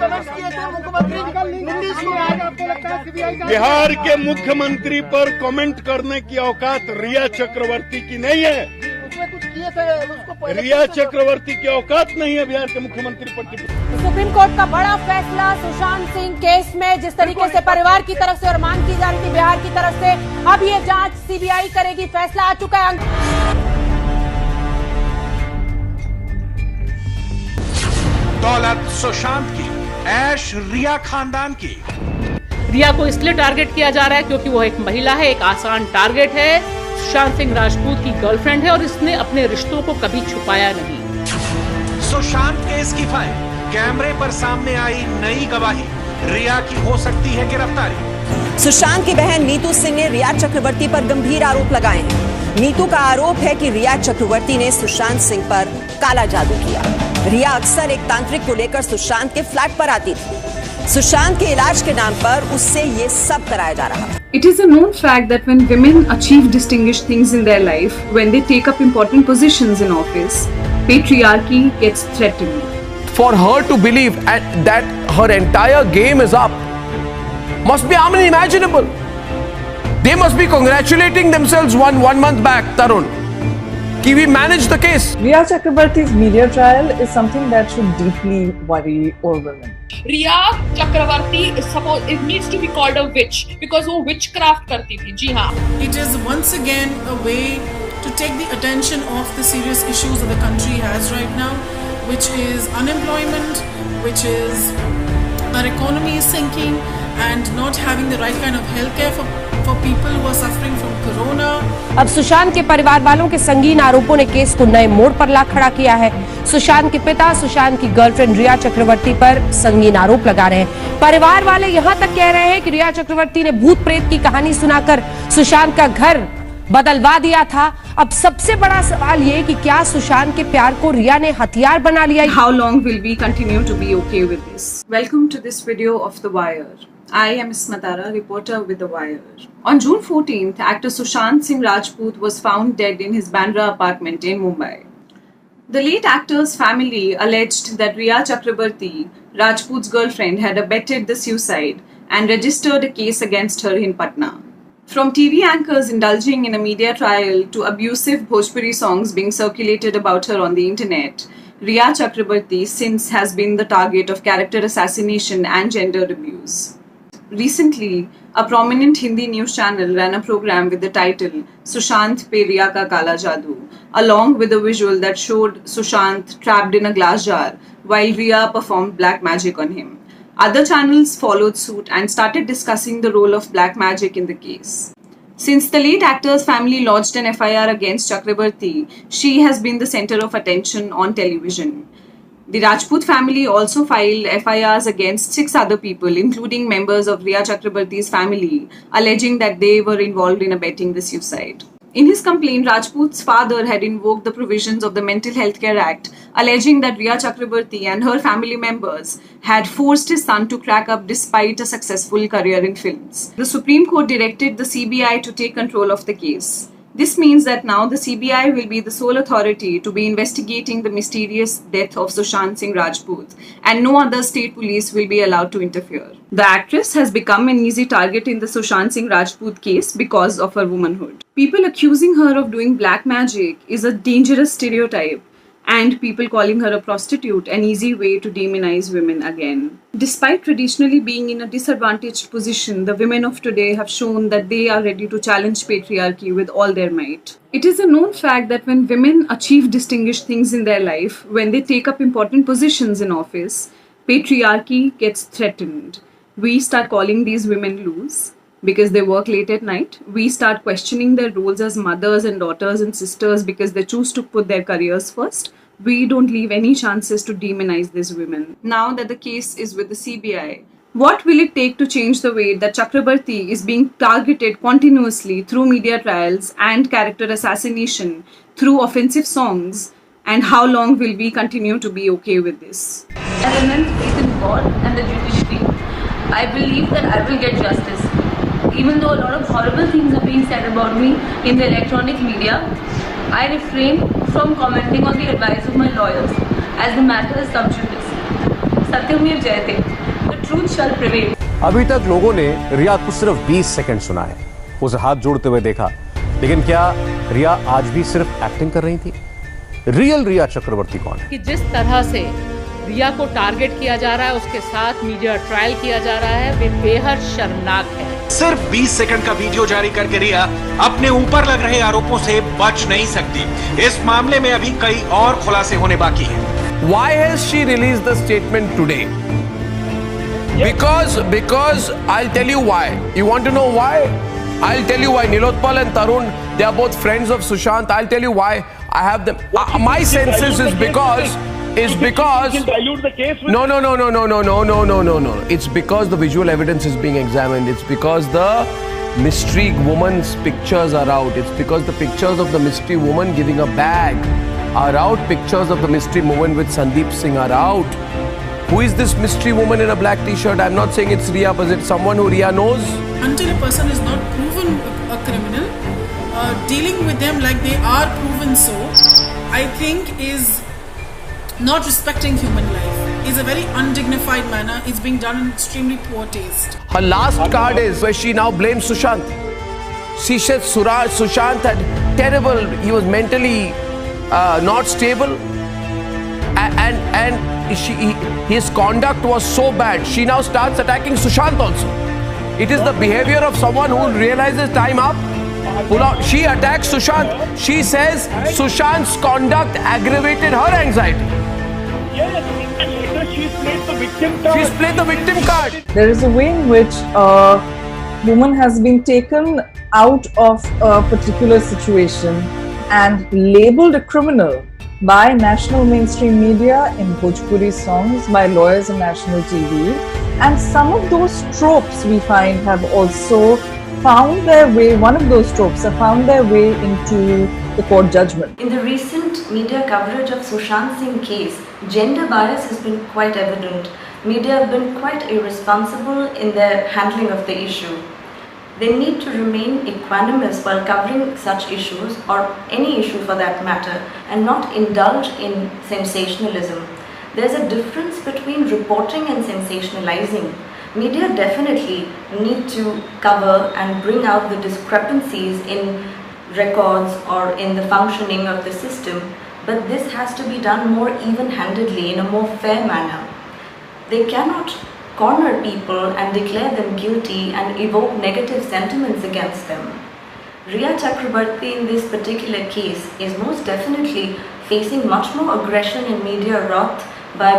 Comment किए थे मुख्यमंत्री। बिहार के मुख्यमंत्री पर कमेंट करने की औकात रिया चक्रवर्ती की नहीं है। उसमें कुछ किए थे उसको। रिया चक्रवर्ती की औकात नहीं है बिहार के मुख्यमंत्री पर। सुप्रीम कोर्ट का बड़ा फैसला सुशांत सिंह केस में, जिस तरीके से परिवार की तरफ से और मांग की जा रही थी बिहार की तरफ से, अब ये जांच सीबीआई करेगी। फैसला आ चुका है। दौलत सुशांत की, ऐश रिया खानदान की। रिया को इसलिए टारगेट किया जा रहा है क्योंकि वो एक महिला है, एक आसान टारगेट है। सुशांत सिंह राजपूत की गर्लफ्रेंड है और इसने अपने रिश्तों को कभी छुपाया नहीं। सुशांत केस की फाइल, कैमरे पर सामने आई नई गवाही, रिया की हो सकती है गिरफ्तारी। सुशांत की बहन नीतू सिंह ने रिया चक्रवर्ती पर गंभीर आरोप लगाए हैं। नीतू का आरोप है कि रिया चक्रवर्ती ने सुशांत सिंह पर काला जादू किया। रिया अक्सर एक तांत्रिक को लेकर सुशांत के फ्लैट पर आती थी। सुशांत के इलाज के नाम पर उससे ये सब कराया जा रहा है। It is a known fact that when women achieve distinguished things in their life, when they take up important positions in office, patriarchy gets threatened. For her to believe that her entire game is up must be unimaginable. They must be congratulating themselves one month back, Tarun, कि we managed the case. Riya Chakrabarty's media trial is something that should deeply worry all women. Riya Chakraborty it needs to be called a witch because वो witchcraft करती थी। जी हाँ। It is once again a way to take the attention off the serious issues that the country has right now, which is unemployment, which is our economy is sinking, and not having the right kind of healthcare for people who are suffering from corona. अब सुशांत के परिवार वालों के संगीन आरोपों ने case को नए मोड़ पर ला खड़ा किया है। सुशांत के पिता सुशांत की गर्लफ्रेंड रिया चक्रवर्ती पर संगीन आरोप लगा रहे हैं। परिवार वाले यहां तक कह रहे हैं कि रिया चक्रवर्ती ने भूत प्रेत की कहानी सुनाकर सुशांत का घर बदलवा दिया था। अब सबसे बड़ा सवाल ये कि क्या सुशांत के प्यार को रिया ने हथियार बना लिया? How long will we continue to be okay with this? Welcome to this video of The Wire. I am Smatara, reporter with The Wire. On June 14th, actor Sushant Singh Rajput was found dead in his Bandra apartment in Mumbai. The late actor's family alleged that Riya Chakrabarty, Rajput's girlfriend, had abetted the suicide and registered a case against her in Patna. From TV anchors indulging in a media trial to abusive Bhojpuri songs being circulated about her on the internet, Riya Chakrabarty since has been the target of character assassination and gender abuse. Recently, a prominent Hindi news channel ran a program with the title Sushant Pe Riya Ka Kala Jadoo, along with a visual that showed Sushant trapped in a glass jar while Riya performed black magic on him. Other channels followed suit and started discussing the role of black magic in the case. Since the late actor's family lodged an FIR against Chakrabarty, she has been the center of attention on television. The Rajput family also filed FIRs against 6 other people, including members of Riya Chakrabarty's family, alleging that they were involved in abetting the suicide. In his complaint, Rajput's father had invoked the provisions of the Mental Health Care Act, alleging that Riya Chakrabarty and her family members had forced his son to crack up despite a successful career in films. The Supreme Court directed the CBI to take control of the case. This means that now the CBI will be the sole authority to be investigating the mysterious death of Sushant Singh Rajput, and no other state police will be allowed to interfere. The actress has become an easy target in the Sushant Singh Rajput case because of her womanhood. People accusing her of doing black magic is a dangerous stereotype, and people calling her a prostitute an easy way to demonize women again. Despite traditionally being in a disadvantaged position, the women of today have shown that they are ready to challenge patriarchy with all their might. It is a known fact that when women achieve distinguished things in their life, when they take up important positions in office, patriarchy gets threatened. We start calling these women loose because they work late at night. We start questioning their roles as mothers and daughters and sisters because they choose to put their careers first. We don't leave any chances to demonize these women. Now that the case is with the CBI, what will it take to change the way that Chakrabarty is being targeted continuously through media trials and character assassination through offensive songs? And how long will we continue to be okay with this? As a man's faith in God and the judiciary, I believe that I will get justice. Even though a lot of horrible things are being said about me in the electronic media, I refrain from commenting on the advice of my lawyers as the matter is sub judice. सत्यमेव जयते, the truth shell prevail. अभी तक लोगों ने रिया को सिर्फ 20 second सुना है, उसे हाथ जोड़ते हुए देखा, लेकिन क्या रिया आज भी सिर्फ एक्टिंग कर रही थी? रियल रिया चक्रवर्ती कौन है? कि जिस तरह से रिया को टारगेट किया जा रहा है, उसके साथ मीडिया ट्रायल किया जा रहा है, वे बेहद शर्मनाक है। सिर्फ 20 सेकंड का वीडियो जारी करके रिया अपने ऊपर लग रहे आरोपों से बच नहीं सकती। इस मामले में अभी कई और खुलासे होने बाकी हैं। Why has she released the statement today? Because I'll tell you why. You want to know why? I'll tell you why. Nilotpal and Tarun, they are both friends of Sushant. I'll tell you why I have them. My sense is because no. It's because the visual evidence is being examined. It's because the mystery woman's pictures are out. It's because the pictures of the mystery woman giving a bag are out. Pictures of the mystery woman with Sandeep Singh are out. Who is this mystery woman in a black t-shirt? I'm not saying it's Riya, but it's someone who Riya knows. Until a person is not proven a criminal, dealing with them like they are proven so, I think is not respecting human life. Is a very undignified manner. It's being done in extremely poor taste. Her last card is where she now blames Sushant. She said Sushant had terrible, he was mentally not stable, and his conduct was so bad. She now starts attacking Sushant also. It is the behavior of someone who realizes time up. Pull out. She attacks Sushant. She says Sushant's conduct aggravated her anxiety. She's played the victim card. She's played the victim card. There is a way in which a woman has been taken out of a particular situation and labeled a criminal by national mainstream media, in Bhojpuri songs, by lawyers on national TV. And some of those tropes we find have also found their way, one of those tropes have found their way into the court judgment. In the recent media coverage of Sushant Singh case, gender bias has been quite evident. Media have been quite irresponsible in their handling of the issue. They need to remain equanimous while covering such issues, or any issue for that matter, and not indulge in sensationalism. There's a difference between reporting and sensationalizing. Media definitely need to cover and bring out the discrepancies in records or in the functioning of the system, but this has to be done more even-handedly, in a more fair manner. They cannot corner people and declare them guilty and evoke negative sentiments against them. Riya Chakrabarti in this particular case is most definitely facing much more aggression and media wrath by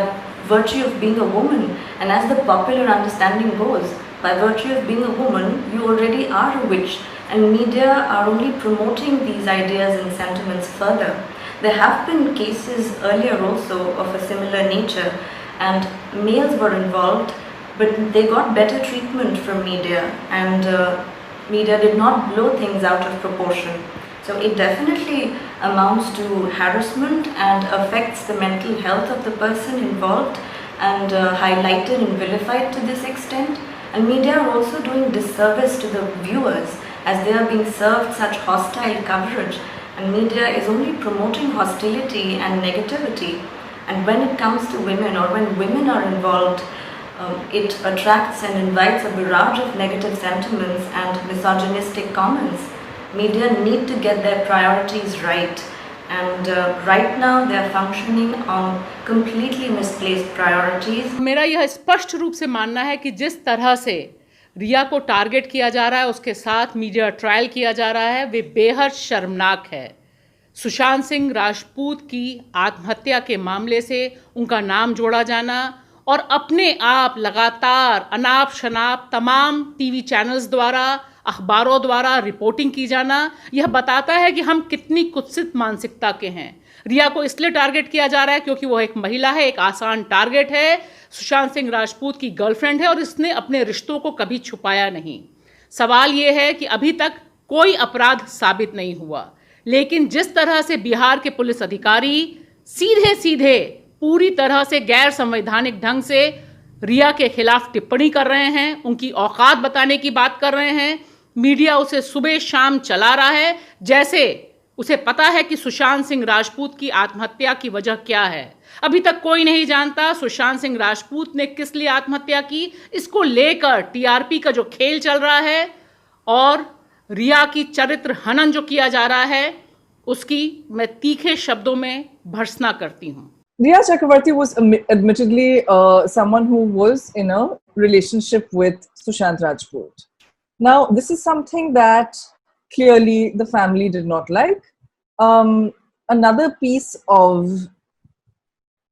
virtue of being a woman, and as the popular understanding goes, by virtue of being a woman, you already are a witch, and media are only promoting these ideas and sentiments further. There have been cases earlier also of a similar nature, and males were involved, but they got better treatment from media, and media did not blow things out of proportion. So it definitely amounts to harassment and affects the mental health of the person involved, and highlighted and vilified to this extent. And media are also doing disservice to the viewers, as they are being served such hostile coverage, and media is only promoting hostility and negativity. And when it comes to women, or when women are involved, it attracts and invites a barrage of negative sentiments and misogynistic comments. Media need to get their priorities right, and right now they are functioning on completely misplaced priorities. मेरा यह स्पष्ट रूप से मानना है कि जिस तरह से रिया को टारगेट किया जा रहा है, उसके साथ मीडिया ट्रायल किया जा रहा है, वे बेहद शर्मनाक है। सुशांत सिंह राजपूत की आत्महत्या के मामले से उनका नाम जोड़ा जाना और अपने आप लगातार अनाप शनाप तमाम टीवी चैनल्स द्वारा, अखबारों द्वारा रिपोर्टिंग की जाना, यह बताता है कि हम कितनी कुत्सित मानसिकता के हैं। रिया को इसलिए टारगेट किया जा रहा है क्योंकि वह एक महिला है, एक आसान टारगेट है, सुशांत सिंह राजपूत की गर्लफ्रेंड है और इसने अपने रिश्तों को कभी छुपाया नहीं। सवाल यह है कि अभी तक कोई अपराध साबित नहीं हुआ, लेकिन जिस तरह से बिहार के पुलिस अधिकारी सीधे सीधे पूरी तरह से गैर संवैधानिक ढंग से रिया के खिलाफ टिप्पणी कर रहे हैं, उनकी औकात बताने की बात कर रहे हैं, मीडिया उसे सुबह शाम चला रहा है, जैसे उसे पता है कि सुशांत सिंह राजपूत की आत्महत्या की वजह क्या है। अभी तक कोई नहीं जानता सुशांत सिंह राजपूत ने किस लिए आत्महत्या की। इसको लेकर टीआरपी का जो खेल चल रहा है और रिया की चरित्र हनन जो किया जा रहा है, उसकी मैं तीखे शब्दों में भर्त्सना करती हूं। Riya Chakravarti was admittedly someone who was in a relationship with Sushant Rajput. Now, this is something that clearly the family did not like. Another piece of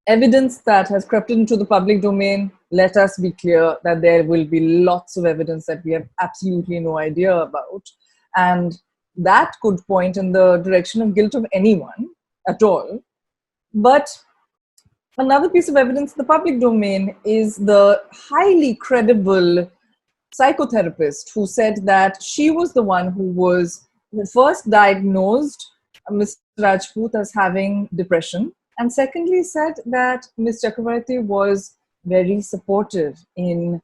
evidence that has crept into the public domain, let us be clear that there will be lots of evidence that we have absolutely no idea about. And that could point in the direction of guilt of anyone at all. But another piece of evidence in the public domain is the highly credible psychotherapist who said that she was the one who first diagnosed Mr. Rajput as having depression, and secondly said that Ms. Chakravarti was very supportive in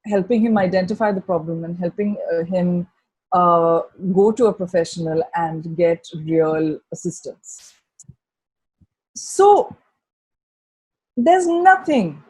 helping him identify the problem and helping him go to a professional and get real assistance. So there's nothing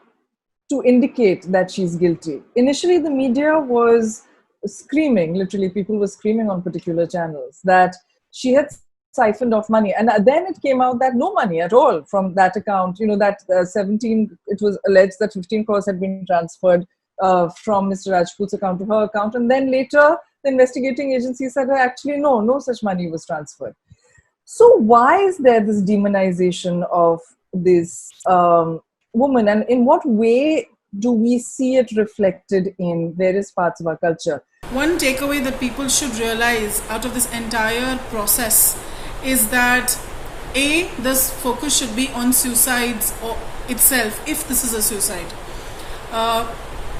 to indicate that she's guilty. Initially, the media was screaming, literally people were screaming on particular channels that she had siphoned off money. And then it came out that no money at all from that account. You know, that it was alleged that 15 crores had been transferred from Mr. Rajput's account to her account. And then later, the investigating agency said, actually, no such money was transferred. So why is there this demonization of this woman, and in what way do we see it reflected in various parts of our culture? One takeaway that people should realize out of this entire process is that this focus should be on suicides itself, if this is a suicide.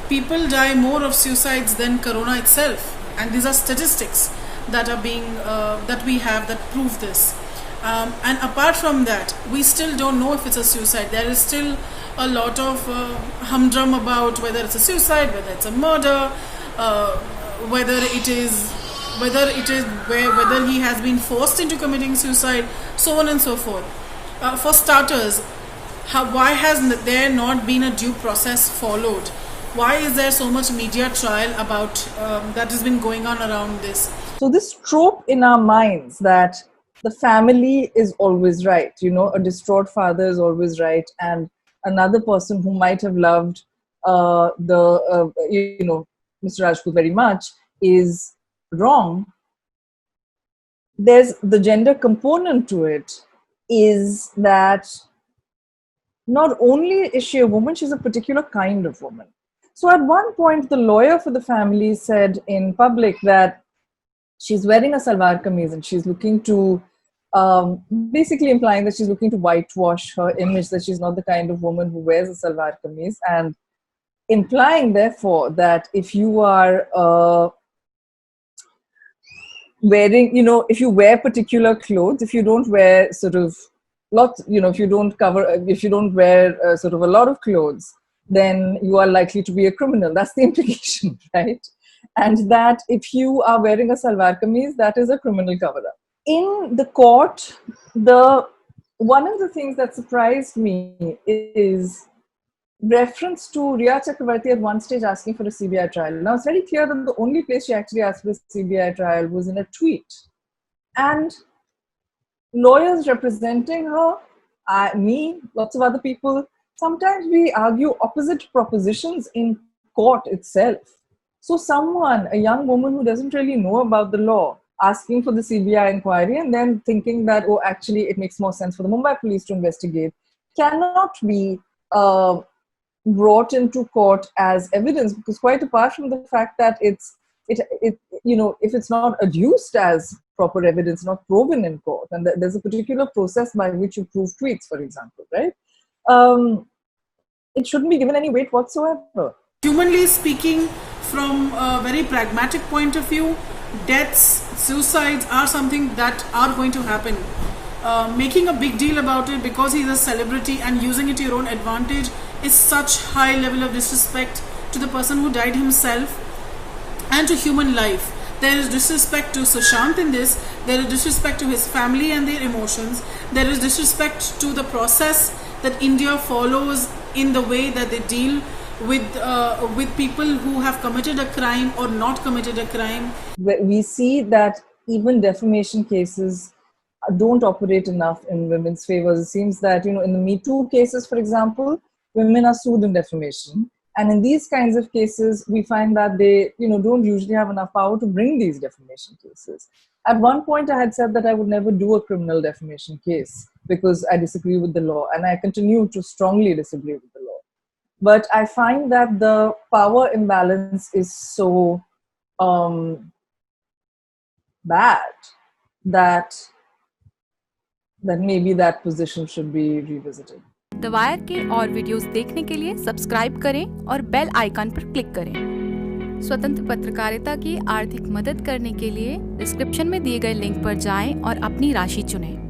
People die more of suicides than corona itself, and these are statistics that are being that we have that prove this. And apart from that, we still don't know if it's a suicide. There is still a lot of humdrum about whether it's a suicide, whether it's a murder, whether he has been forced into committing suicide, so on and so forth. For starters, why has there not been a due process followed? Why is there so much media trial about that has been going on around this? So this trope in our minds that the family is always right, you know, a distraught father is always right, and another person who might have loved Mr. Rajput very much is wrong. There's the gender component to it, is that not only is she a woman, she's a particular kind of woman. So at one point, the lawyer for the family said in public that she's wearing a salwar kameez and she's looking to basically implying that she's looking to whitewash her image, that she's not the kind of woman who wears a salwar kameez, and implying therefore that if you are wearing, you know, if you wear particular clothes, if you don't wear sort of lots, you know, if you don't wear sort of a lot of clothes, then you are likely to be a criminal. That's the implication, right? And that if you are wearing a salwar kameez, that is a criminal cover-up. In the court, one of the things that surprised me is reference to Riya Chakravarti at one stage asking for a CBI trial. Now, it's very clear that the only place she actually asked for a CBI trial was in a tweet. And lawyers representing her, me, lots of other people, sometimes we argue opposite propositions in court itself. So someone, a young woman who doesn't really know about the law, asking for the CBI inquiry and then thinking that, oh, actually it makes more sense for the Mumbai police to investigate, cannot be brought into court as evidence, because quite apart from the fact that it's you know, if it's not adduced as proper evidence, not proven in court, and there's a particular process by which you prove tweets, for example, right? It shouldn't be given any weight whatsoever. Humanly speaking, from a very pragmatic point of view, deaths, suicides are something that are going to happen. Making a big deal about it because he's a celebrity and using it to your own advantage is such high level of disrespect to the person who died himself and to human life There is disrespect to Sushant in this. There is disrespect to his family and their emotions. There is disrespect to the process that India follows in the way that they deal with people who have committed a crime or not committed a crime. We see that even defamation cases don't operate enough in women's favor. It seems that, in the Me Too cases, for example, women are sued in defamation. And in these kinds of cases, we find that they, don't usually have enough power to bring these defamation cases. At one point, I had said that I would never do a criminal defamation case because I disagree with the law, and I continue to strongly disagree with the law. But I find that the power imbalance is so bad that maybe that position should be revisited. The wire के और videos देखने के लिए subscribe करें और bell icon पर click करें। स्वतंत्र पत्रकारिता की आर्थिक मदद करने के लिए डिस्क्रिप्शन में दिए गए लिंक पर जाएं और अपनी राशि चुनें।